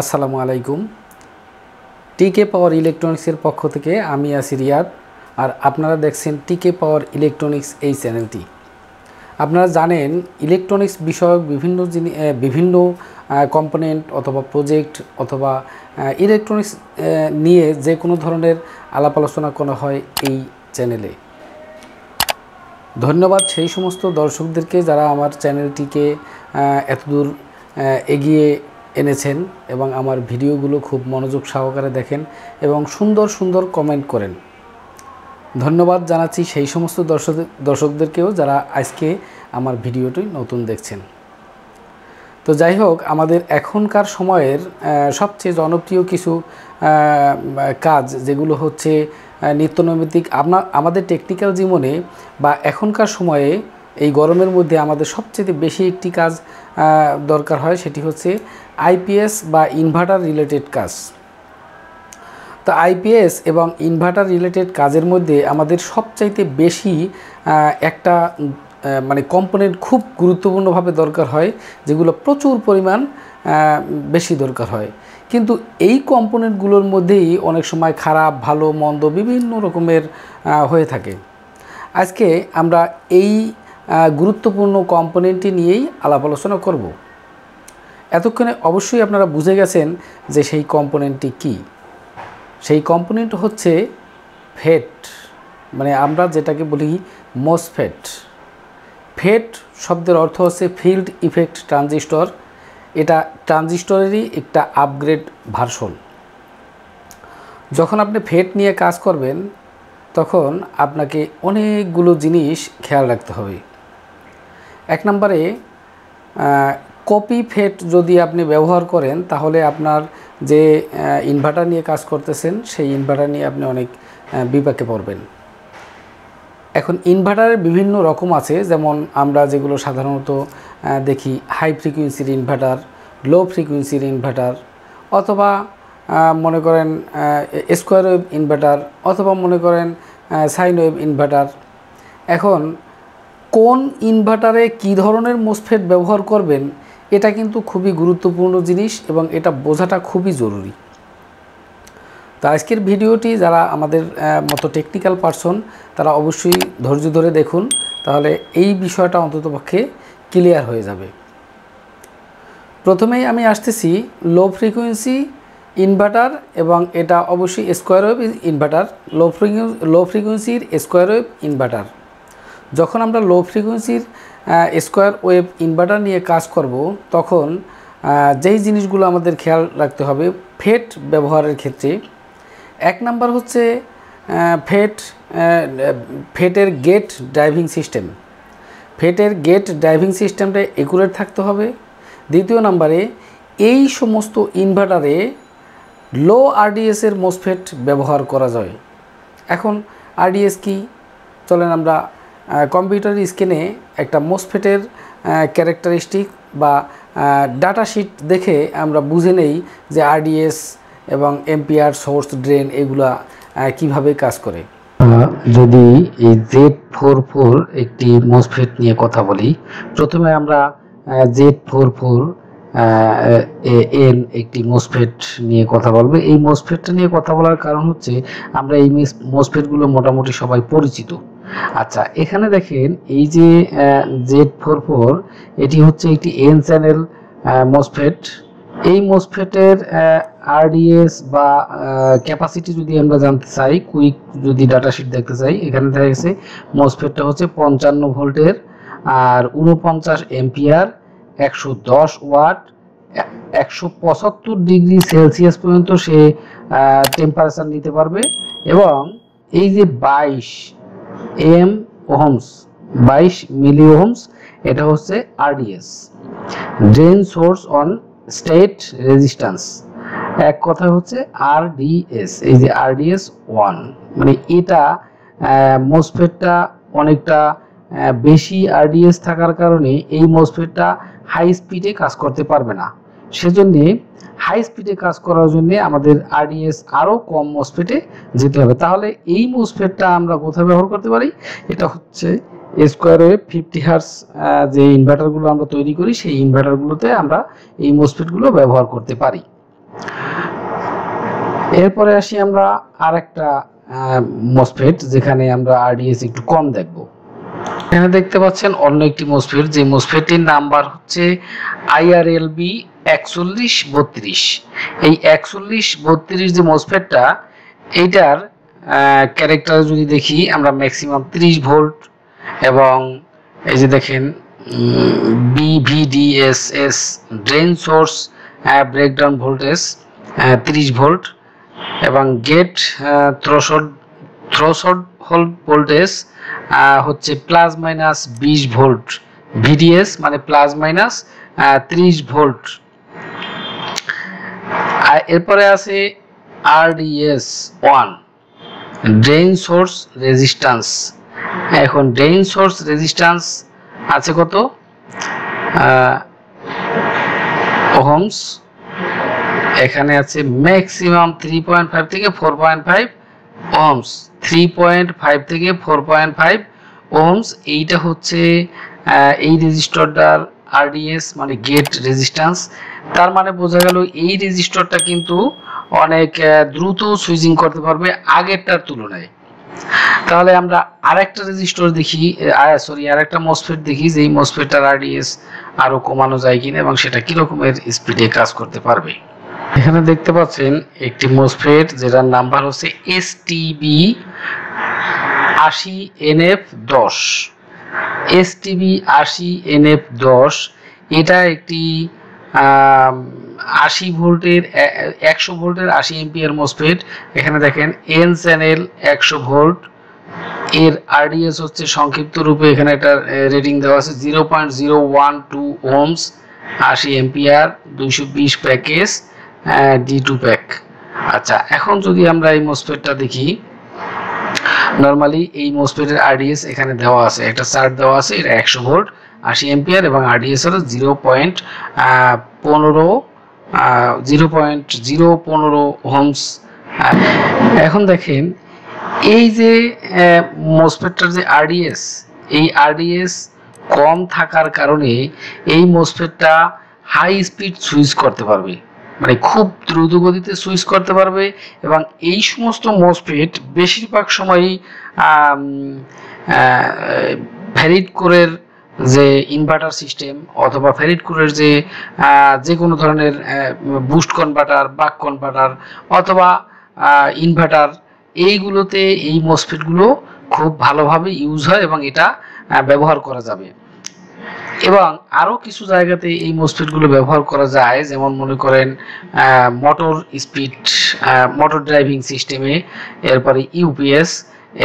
আসসালামু আলাইকুম। টিকে পাওয়ার ইলেকট্রনিক্সের পক্ষ থেকে আমি আছি রিয়াদ, আর আপনারা দেখছেন টিকে পাওয়ার ইলেকট্রনিক্স এই চ্যানেলটি। আপনারা জানেন ইলেকট্রনিক্স বিষয়ক বিভিন্ন কম্পোনেন্ট অথবা প্রজেক্ট অথবা ইলেকট্রনিক্স নিয়ে যে কোনো ধরনের আলাপ আলোচনা করা হয় এই চ্যানেলে। ধন্যবাদ সেই সমস্ত দর্শকদেরকে যারা আমার চ্যানেলটিকে এতদূর এগিয়ে এনেছেন এবং আমার ভিডিওগুলো খুব মনোযোগ সহকারে দেখেন এবং সুন্দর সুন্দর কমেন্ট করেন। ধন্যবাদ জানাচ্ছি সেই সমস্ত দর্শকদেরকেও যারা আজকে আমার ভিডিওটি নতুন দেখছেন। তো যাই হোক, আমাদের এখনকার সময়ের সবচেয়ে জনপ্রিয় কিছু কাজ যেগুলো হচ্ছে নিত্যনৈমিত্তিক আমাদের টেকনিক্যাল জীবনে বা এখনকার সময়ে এই গরমের মধ্যে আমাদের সবচেয়ে বেশি একটি কাজ দরকার হয়, সেটি হচ্ছে আইপিএস বা ইনভার্টার রিলেটেড কাজ। তো আইপিএস এবং ইনভার্টার রিলেটেড কাজের মধ্যে আমাদের সবচাইতে বেশি একটা কম্পোনেন্ট খুব গুরুত্বপূর্ণভাবে দরকার হয়, যেগুলো প্রচুর পরিমাণ বেশি দরকার হয়। কিন্তু এই কম্পোনেন্টগুলোর মধ্যেই অনেক সময় খারাপ ভালো মন্দ বিভিন্ন রকমের হয়ে থাকে। আজকে আমরা এই গুরুত্বপূর্ণ কম্পোনেন্টটি নিয়েই আলাপ আলোচনা করব। এতক্ষণে অবশ্যই আপনারা বুঝে গেছেন যে সেই কম্পোনেন্টটি কী। সেই কম্পোনেন্ট হচ্ছে ফেট, আমরা যেটাকে বলি মসফেট। ফেট শব্দের অর্থ হচ্ছে ফিল্ড ইফেক্ট ট্রানজিস্টর। এটা ট্রানজিস্টরেরই একটা আপগ্রেড ভার্সন। যখন আপনি ফেট নিয়ে কাজ করবেন তখন আপনাকে অনেকগুলো জিনিস খেয়াল রাখতে হবে। এক নম্বরে, কপি ফেট যদি আপনি ব্যবহার করেন তাহলে আপনার যে ইনভার্টার নিয়ে কাজ করতেছেন সেই ইনভার্টার নিয়ে আপনি অনেক বিপাকে পড়বেন। এখন ইনভার্টারের বিভিন্ন রকম আছে, যেমন আমরা যেগুলো সাধারণত দেখি হাই ফ্রিকুয়েন্সির ইনভার্টার, লো ফ্রিকুয়েন্সির ইনভার্টার, অথবা মনে করেন স্কোয়ার ওয়েভ ইনভার্টার, অথবা মনে করেন সাইন ওয়েভ ইনভার্টার। এখন কোন ইনভার্টারে কী ধরনের মোসফেট ব্যবহার করবেন এটা কিন্তু খুবই গুরুত্বপূর্ণ জিনিস এবং এটা বোঝাটা খুবই জরুরি। তো আজকের ভিডিওটি যারা আমাদের মতো টেকনিক্যাল পারসন তারা অবশ্যই ধৈর্য ধরে দেখুন, তাহলে এই বিষয়টা অন্ততপক্ষে ক্লিয়ার হয়ে যাবে। প্রথমেই আমি আসতেছি লো ফ্রিকোয়েন্সি ইনভার্টার, এবং এটা অবশ্যই স্কোয়ার ওয়েভ ইনভার্টার। লো ফ্রিকোয়েন্সির স্কোয়ার ওয়েভ ইনভার্টার। যখন আমরা লো ফ্রিকোয়েন্সির স্কোয়ার ওয়েভ ইনভার্টার নিয়ে কাজ করব তখন যেই জিনিসগুলো আমাদের খেয়াল রাখতে হবে ফেট ব্যবহারের ক্ষেত্রে, এক নাম্বার হচ্ছে ফেটের গেট ড্রাইভিং সিস্টেম। ফেটের গেট ড্রাইভিং সিস্টেমটা একুরেট থাকতে হবে। দ্বিতীয় নাম্বারে, এই সমস্ত ইনভার্টারে লো আরডিএসের মোসফেট ব্যবহার করা যায়। এখন আরডিএস কি, চলেন আমরা কম্পিউটার স্ক্রিনে একটা মোসফেটের ক্যারেক্টারিস্টিক বা ডাটা শিট দেখে আমরা বুঝে নেই যে আরডিএস এবং এম্পিয়ার সোর্স ড্রেন এগুলা কিভাবে কাজ করে। যদি এই Z44 একটি মোসফেট নিয়ে কথা বলি, প্রথমে আমরা Z44 এন একটি মোসফেট নিয়ে কথা বলবো। এই মোসফেটটা নিয়ে কথা বলার কারণ হচ্ছে আমরা এই মোসফেটগুলো মোটামুটি সবাই পরিচিত। আচ্ছা, এখানে দেখেন এই যে Z44 এটি হচ্ছে একটি এন চ্যানেল মোসফেট। এই মোসফেটের আরডিএস বা ক্যাপাসিটি যদি আমরা জানতে চাই, কুইক যদি ডাটা শিট দেখতে চাই, এখানে দেখা গেছে মোসফেটটা হচ্ছে 55 ভোল্টের আর 49 এম্পিয়ার, 110 ওয়াট, 175 ডিগ্রি সেলসিয়াস পর্যন্ত সে টেম্পারেচার নিতে পারবে। এবং এই যে 22 মিলি ওহমস, এটা হচ্ছে RDS, drain source on state resistance. এক কথা হচ্ছে আরডিএস, এই যে আরডিএস 1, এটা মোসফেটটা অনেকটা বেশি আরডিএস থাকার কারণে এই মোসফেটটা হাই স্পিডে কাজ করতে পারবে না। সেজন্য হাই স্পিডে কাজ করার জন্য আমাদের আরডিএস আরও কম মোসফেটে যেতে হবে। তাহলে এই মোসফেটটা আমরা কোথায় ব্যবহার করতে পারি? এটা হচ্ছে স্কোয়ার ওয়েভ 50 হার্টজ যে ইনভার্টারগুলো আমরা তৈরি করি সেই ইনভার্টারগুলোতে আমরা এই মোসফেটগুলো ব্যবহার করতে পারি। এরপরে আসি আমরা আরেকটা মসফেট যেখানে আমরা আরডিএস একটু কম দেখব। এখানে দেখতে পাচ্ছেন অন্য একটি মসফেট, যে মসফেটটির নাম্বার হচ্ছে IRLB 4132। এই 4132 যে মসফেটটা, এইটার ক্যারেক্টার যদি দেখি আমরা ম্যাক্সিমাম 30 ভোল্ট, এবং এই যে দেখেন BVDSS drain source breakdown voltage 30 volt, এবং গেট থ্রেশহোল্ড ভোল্টেজ হচ্ছে প্লাস মাইনাস 20 ভোল্ট, VDS মানে প্লাস মাইনাস 30 ভোল্ট। এরপরে আছে RDS 1 ড্রেন সোর্স রেজিস্ট্যান্স। এখন ড্রেন সোর্স রেজিস্ট্যান্স আছে কত ওহমস, এখানে আছে ম্যাক্সিমাম 3.5 থেকে 4.5 ওহমস, 3.5 থেকে 4.5 ওহমস। এইটা হচ্ছে এই রেজিস্টরটার RDS মানে গেট রেজিস্ট্যান্স। তার মানে বোঝা গেল এই রেজিস্টরটা কিন্তু অনেক দ্রুত সুইচিং করতে পারবে আগেরটার তুলনায়। তাহলে আমরা আরেকটা রেজিস্টর দেখি, আরেকটা মসফেট দেখি যে এই মসফেটটার RDS আরো কমানো যায় কিনা এবং সেটা কি রকমের স্পিডে কাজ করতে পারবে। এখানে দেখতে পাচ্ছেন একটি মসফেট যেটার নাম্বার হচ্ছে STB 80NF10। STB 80NF10 এটা একটি 80 ভোল্টের 100 ভোল্টের 80 এম্পিয়ার মসফেট। এখানে দেখেন N চ্যানেল 100 ভোল্ট, এর RDS হচ্ছে সংক্ষিপ্ত রূপে এখানে একটা রেটিং দেওয়া আছে 0.012 Ohm's, 80 ampere, 220 package, D2 pack. আচ্ছা, এখন যদি আমরা এই মসফেটটা দেখি, নরমালি এই মসফেটের RDS এখানে দেওয়া আছে, একটা চার্ট দেওয়া আছে, এটা 100 ভোল্ট 80 এম্পিয়ার এবং RDS হলো 0.015 ওহমস। এখন দেখেন এই যে মসফেটটার যে RDS, এই RDS কম থাকার কারণে এই মসফেটটা হাই স্পিড সুইচ করতে পারবে, মানে খুব দ্রুত গতিতে সুইচ করতে পারবে। এবং এই সমস্ত মসফেট বেশিরভাগ সময়ই ফেরিড কোরের যে ইনভার্টার সিস্টেম অথবা ফেরিড কোরের যে কোনো ধরনের বুস্ট কনভার্টার, বাক কনভার্টার অথবা ইনভার্টার, এইগুলোতে এই মসফেটগুলো খুব ভালোভাবে ইউজ হয় এবং এটা ব্যবহার করা যাবে। এবং আরও কিছু জায়গাতে এই মসফেটগুলো ব্যবহার করা যায়, যেমন মনে করেন মোটর স্পিড, মোটর ড্রাইভিং সিস্টেমে, এরপরে UPS,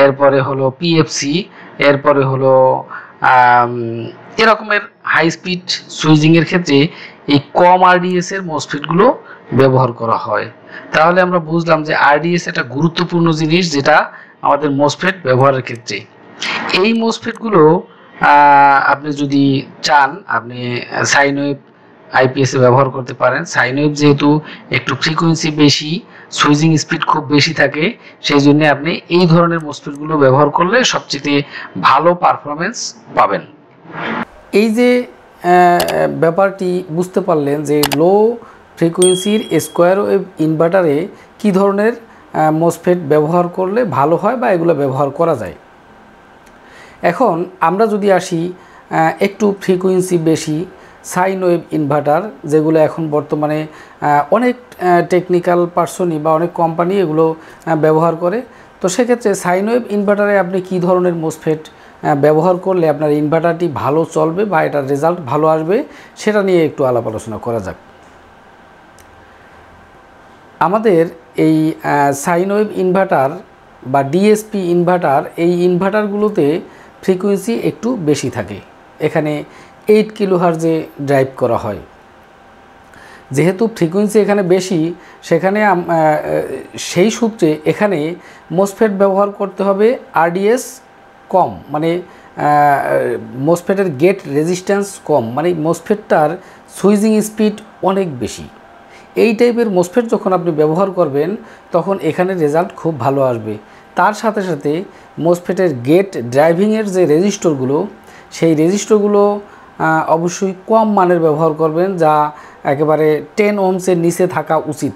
এরপরে হলো PFC, এরপরে হলো এরকমের হাই স্পিড সুইচিংয়ের ক্ষেত্রে এই কম RDS এর মসফেটগুলো ব্যবহার করা হয়। তাহলে আমরা বুঝলাম যে RDS একটা গুরুত্বপূর্ণ জিনিস যেটা আমাদের মসফেট ব্যবহারের ক্ষেত্রে। এই মসফেটগুলো আপনি যদি চান আপনি সাইন ওয়েভ IPS এ ব্যবহার করতে পারেন। সাইন ওয়েভ যেহেতু একটু ফ্রিকোয়েন্সি বেশি, সুইচিং স্পিড খুব বেশি থাকে, সেই জন্য আপনি এই ধরনের মসফেটগুলো ব্যবহার করলে সবচেয়ে ভালো পারফরমেন্স পাবেন। এই যে ব্যাপারটি বুঝতে পারলেন যে লো ফ্রিকোয়েন্সির স্কোয়ার ওয়েভ ইনভার্টারে কী ধরনের মসফেট ব্যবহার করলে ভালো হয় বা এগুলো ব্যবহার করা যায়। এখন আমরা যদি আসি একটু ফ্রিকোয়েন্সি বেশি সাইন ওয়েভ ইনভার্টার, যেগুলো এখন বর্তমানে অনেক টেকনিক্যাল পার্সনই বা অনেক কোম্পানি এগুলো ব্যবহার করে। তো সেক্ষেত্রে সাইন ওয়েভ ইনভার্টারে আপনি কী ধরনের মসফেট ব্যবহার করলে আপনার ইনভার্টারটি ভালো চলবে বা এটার রেজাল্ট ভালো আসবে, সেটা নিয়ে একটু আলাপ আলোচনা করা যাক। আমাদের এই সাইন ওয়েভ ইনভার্টার বা DSP ইনভার্টার, এই ইনভার্টারগুলোতে ফ্রিকোয়েন্সি একটু বেশি থাকে। এখানে 8 কিলোহার্জে ড্রাইভ করা হয়। যেহেতু ফ্রিকোয়েন্সি এখানে বেশি, সেখানে সেই সূত্রে এখানে মসফেট ব্যবহার করতে হবে RDS কম, মানে মসফেটের গেট রেজিস্ট্যান্স কম, মানে মসফেটটার সুইচিং স্পিড অনেক বেশি। এই টাইপের মসফেট যখন আপনি ব্যবহার করবেন তখন এখানে রেজাল্ট খুব ভালো আসবে। তার সাথে সাথে মসফেটের গেট ড্রাইভিংয়ের যে রেজিস্টরগুলো, সেই রেজিস্টরগুলো অবশ্যই কম মানের ব্যবহার করবেন, যা একেবারে 10 ওহমসের নিচে থাকা উচিত।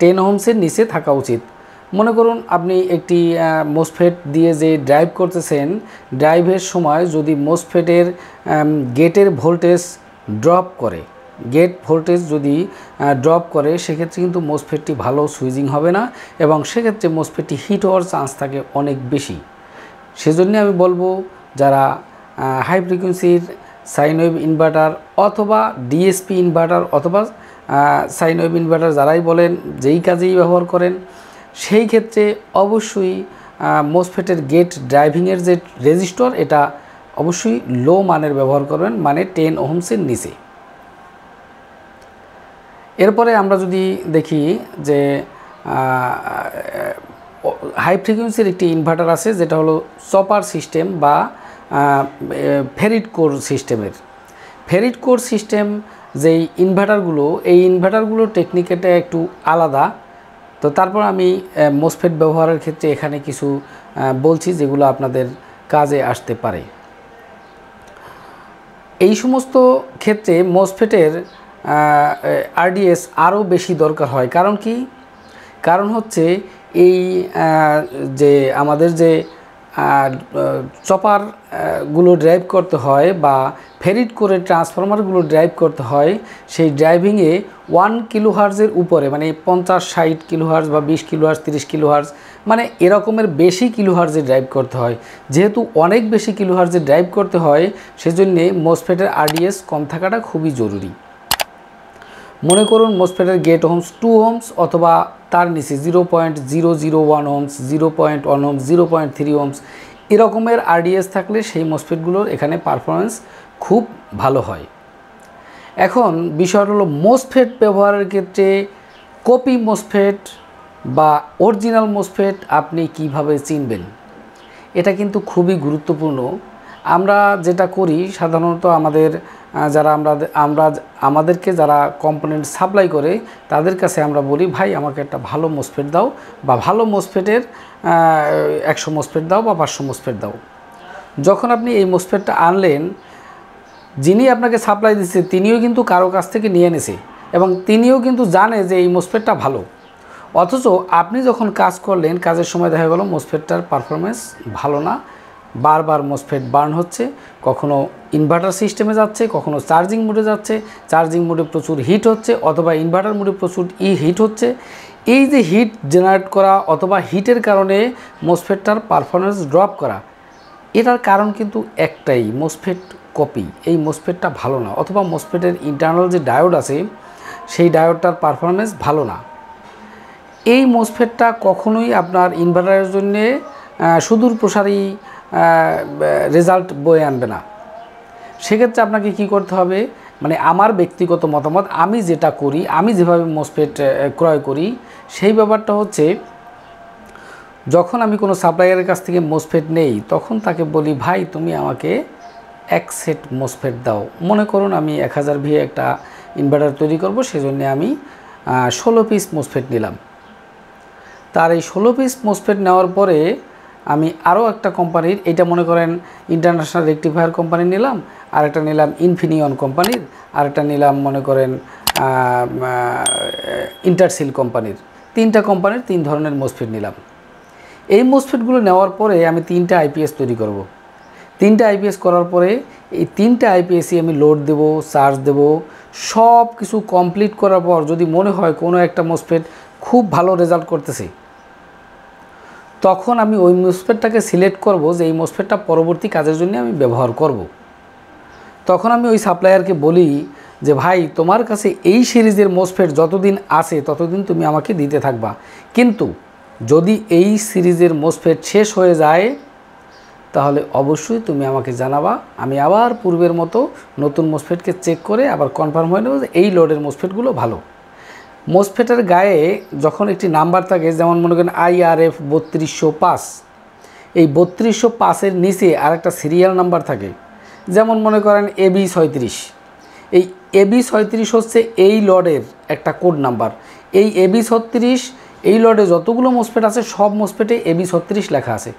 10 ওহমসের নিচে থাকা উচিত। মনে করুন আপনি একটি মোসফেট দিয়ে যে ড্রাইভ করতেছেন, ড্রাইভের সময় যদি মোসফেটের গেটের ভোল্টেজ ড্রপ করে, গেট ভোল্টেজ যদি ড্রপ করে, সেক্ষেত্রে কিন্তু মোসফেটটি ভালো সুইচিং হবে না এবং সেক্ষেত্রে মোসফেটটি হিট হওয়ার চান্স থাকে অনেক বেশি। সেজন্য আমি বলবো, যারা হাই ফ্রিকোয়েন্সির সাইন ওয়েভ ইনভার্টার অথবা ডিএসপি ইনভার্টার অথবা সাইন ওয়েভ ইনভার্টার যারাই বলেন, যেই কাজেই ব্যবহার করেন, সেই ক্ষেত্রে অবশ্যই মোসফেটের গেট ড্রাইভিংয়ের যে রেজিস্টর, এটা অবশ্যই লো মানের ব্যবহার করবেন, মানে 10 ওহমসের নিচে। এরপরে আমরা যদি দেখি যে হাই ফ্রিকোয়েন্সির একটি ইনভার্টার আছে, যেটা হলো চপার সিস্টেম বা ফেরিট কোর সিস্টেমের। ফেরিট কোর সিস্টেম যেই ইনভার্টারগুলো, এই ইনভার্টারগুলোর টেকনিকটা একটু আলাদা। তো তারপর আমি মোসফেট ব্যবহারের ক্ষেত্রে এখানে কিছু বলছি যেগুলো আপনাদের কাজে আসতে পারে। এই সমস্ত ক্ষেত্রে মোসফেটের আরডিএস আরও বেশি দরকার হয়। কারণ কি? কারণ হচ্ছে এই যে আমাদের যে চপারগুলো ড্রাইভ করতে হয় বা ফেরিট করে ট্রান্সফরমারগুলো ড্রাইভ করতে হয়, সেই ড্রাইভিংয়ে 1 কিলোহার্জের উপরে, মানে 50-60 কিলোহার্জ বা 20 কিলোহার্জ 30 কিলোহার্জ, মানে এরকমের বেশি কিলোহার্জে ড্রাইভ করতে হয়। যেহেতু অনেক বেশি কিলোহার্জে ড্রাইভ করতে হয়, সেজন্যে মোসফেটের আরডিএস কম থাকাটা খুবই জরুরি। মনে করুন মোসফেটের গেট ওহমস 2 ওহমস অথবা তার নিচে 0.001 ওহমস, 0.1 ওহমস, 0.3 ওহমস, এরকমের আরডিএস থাকলে সেই মোসফেটগুলোর এখানে পারফরমেন্স খুব ভালো হয়। এখন বিষয়টা হলো, মোসফেট ব্যবহারের ক্ষেত্রে কপি মোসফেট বা অরিজিনাল মোসফেট আপনি কিভাবে চিনবেন, এটা কিন্তু খুবই গুরুত্বপূর্ণ। আমরা যেটা করি সাধারণত, আমাদেরকে যারা কম্পোনেন্ট সাপ্লাই করে তাদের কাছে আমরা বলি, ভাই আমাকে একটা ভালো মোসফেট দাও, বা ভালো মোসফেটের 100 মোসফেট দাও বা 500 মোসফেট দাও। যখন আপনি এই মোসফেটটা আনলেন, যিনি আপনাকে সাপ্লাই দিচ্ছে তিনিও কিন্তু কারো কাছ থেকে নিয়ে এনেছে এবং তিনিও কিন্তু জানে যে এই মোসফেটটা ভালো। অথচ আপনি যখন কাজ করলেন, কাজের সময় দেখা গেল মোসফেটটার পারফরমেন্স ভালো না, বারবার মোসফেট বার্ন হচ্ছে, কখনো ইনভার্টার সিস্টেমে যাচ্ছে, কখনো চার্জিং মোডে যাচ্ছে, চার্জিং মোডে প্রচুর হিট হচ্ছে অথবা ইনভার্টার মোডে প্রচুর হিট হচ্ছে। এই যে হিট জেনারেট করা অথবা হিটের কারণে মোসফেটটার পারফরমেন্স ড্রপ করা, এটার কারণ কিন্তু একটাই, মোসফেট কপি। এই মোসফেটটা ভালো না, অথবা মোসফেটের ইন্টারনাল যে ডায়োড আছে সেই ডায়োডটার পারফরমেন্স ভালো না। এই মোসফেটটা কখনোই আপনার ইনভার্টারের জন্যে সুদূর প্রসারী রেজাল্ট বয়ে আনবে না। সেক্ষেত্রে আপনাকে কি করতে হবে, মানে আমার ব্যক্তিগত মতামত, আমি যেটা করি, আমি যেভাবে মোসফেট ক্রয় করি, সেই ব্যাপারটা হচ্ছে, যখন আমি কোনো সাপ্লায়ারের কাছ থেকে মোসফেট নেই, তখন তাকে বলি, ভাই তুমি আমাকে 1 সেট মোসফেট দাও। মনে করুন আমি 1000 VA একটা ইনভার্টার তৈরি করব, সেজন্য আমি 16 পিস মোসফেট নিলাম। তার এই 16 পিস মোসফেট নেওয়ার পরে আমি আরও একটা কোম্পানির, এটা মনে করেন ইন্টারন্যাশনাল রেকটিফায়ার কোম্পানি নিলাম, আরেকটা নিলাম ইনফিনিয়ন কোম্পানির, আরেকটা নিলাম মনে করেন ইন্টারসিল কোম্পানির। 3টা কোম্পানির 3 ধরনের মোসফেট নিলাম। এই মোসফেটগুলো নেওয়ার পরে আমি 3টা আইপিএস তৈরি করব। 3টা আইপিএস করার পরে এই 3টা আইপিএসই আমি লোড দেব, চার্জ দেব। সব কিছু কমপ্লিট করার পর যদি মনে হয় কোনো একটা মোসফেট খুব ভালো রেজাল্ট করতেছে, তখন আমি ওই মোসফেটটাকে সিলেক্ট করব যে এই মোসফেটটা পরবর্তী কাজের জন্য আমি ব্যবহার করব। তখন আমি ওই সাপ্লায়ারকে বলি যে, ভাই তোমার কাছে এই সিরিজের মোসফেট যতদিন আছে ততদিন তুমি আমাকে দিতে থাকবা, কিন্তু যদি এই সিরিজের মোসফেট শেষ হয়ে যায় তাহলে অবশ্যই তুমি আমাকে জানাবা। আমি আবার পূর্বের মতো নতুন মোসফেটকে চেক করে আবার কনফার্ম হয়ে নেব যে এই লোডের মোসফেটগুলো ভালো। মোসফেটের গায়ে যখন একটি নাম্বার থাকে, যেমন মনে করেন IRF 3205, এই 3205-এর নিচে আরেকটা সিরিয়াল নাম্বার থাকে, যেমন মনে করেন AB 36। এই AB 36 হচ্ছে এই লডের একটা কোড নাম্বার। এই AB 36 এই লডে যতগুলো মোসফেট আছে সব মোসফেটে AB 36 লেখা আছে।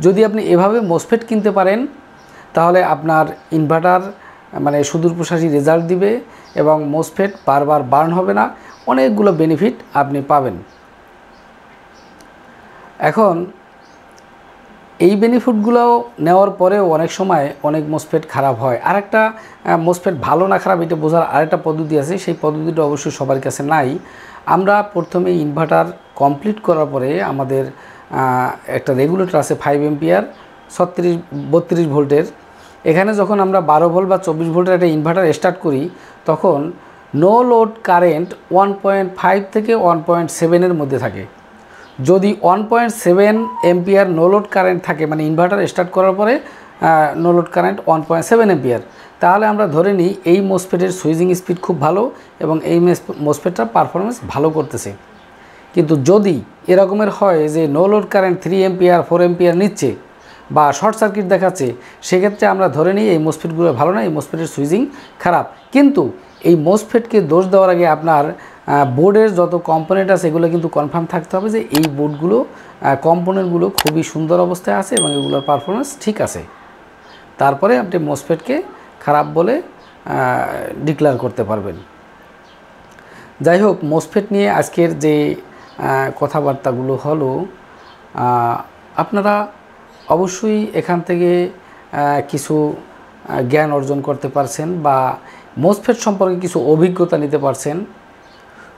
যদি আপনি এভাবে মোসফেট কিনতে পারেন, তাহলে আপনার ইনভার্টার মানে সুদূর প্রসারী রেজাল্ট দিবে এবং মোসফেট বারবার বার্ন হবে না, অনেকগুলো বেনিফিট আপনি পাবেন। এখন এই বেনিফিটগুলো নেওয়ার পরেও অনেক সময় অনেক মোসফেট খারাপ হয়। আরেকটা মোসফেট ভালো না খারাপ এটা বোঝার আরেকটা পদ্ধতি আছে, সেই পদ্ধতিটা অবশ্যই সবার কাছে নাই। আমরা প্রথমে ইনভার্টার কমপ্লিট করার পরে আমাদের একটা রেগুলেটর আছে 5 এম্পিয়ার 32 ভোল্টের। এখানে যখন আমরা 12 ভোল্ট বা 24 ভোল্টের একটা ইনভার্টার স্টার্ট করি তখন নো লোড কারেন্ট 1.5 থেকে 1.7 মধ্যে থাকে। যদি 1.7 এম্পিয়ার নো লোড কারেন্ট থাকে, মানে ইনভার্টার স্টার্ট করার পরে নো লোড কারেন্ট 1.7 এম্পিয়ার, তাহলে আমরা ধরে নিই এই মোসফেটের সুইচিং স্পিড খুব ভালো এবং এই মোসফেটটার পারফরমেন্স ভালো করতেছে। কিন্তু যদি এরকমের হয় যে no load current 3 ampere 4 ampere নিচ্ছে বা শর্ট সার্কিট দেখাচ্ছে, সেক্ষেত্রে আমরা ধরে নিই এই মোসফেটগুলো ভালো না, এই মোসফেটের সুইচিং খারাপ। কিন্তু এই মোসফেটকে দোষ দেওয়ার আগে আপনার বোর্ডের যত কম্পোনেন্ট আছে এগুলো কিন্তু কনফার্ম থাকতে হবে যে এই বোর্ডগুলো কম্পোনেন্টগুলো খুবই সুন্দর অবস্থায় আছে এবং এগুলোর পারফরমেন্স ঠিক আছে। তারপরে আপনি মোসফেটকে খারাপ বলে ডিক্লেয়ার করতে পারবেন। যাই হোক, মোসফেট নিয়ে আজকের যে কথাবার্তাগুলো হলো, আপনারা অবশ্যই এখান থেকে কিছু জ্ঞান অর্জন করতে পারছেন বা মোসফেট সম্পর্কে কিছু অভিজ্ঞতা নিতে পারছেন।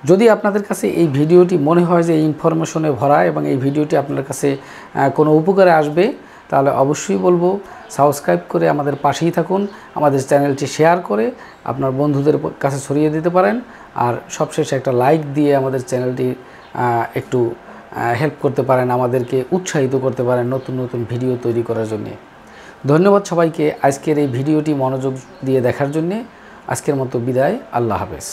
যদি আপনাদের কাছে এই ভিডিওটি মনে হয় যে ইনফরমেশনে ভরা এবং এই ভিডিওটি আপনার কাছে কোনো উপকারে আসবে, তাহলে অবশ্যই বলবো সাবস্ক্রাইব করে আমাদের পাশেই থাকুন, আমাদের চ্যানেলটি শেয়ার করে আপনার বন্ধুদের কাছে ছড়িয়ে দিতে পারেন। আর সবশেষে একটা লাইক দিয়ে আমাদের চ্যানেলটি একটু হেল্প করতে পারেন, আমাদেরকে উৎসাহিত করতে পারেন নতুন নতুন ভিডিও তৈরি করার জন্যে। ধন্যবাদ সবাইকে আজকের এই ভিডিওটি মনোযোগ দিয়ে দেখার জন্যে। আজকের মতো বিদায়, আল্লাহ হাফেজ।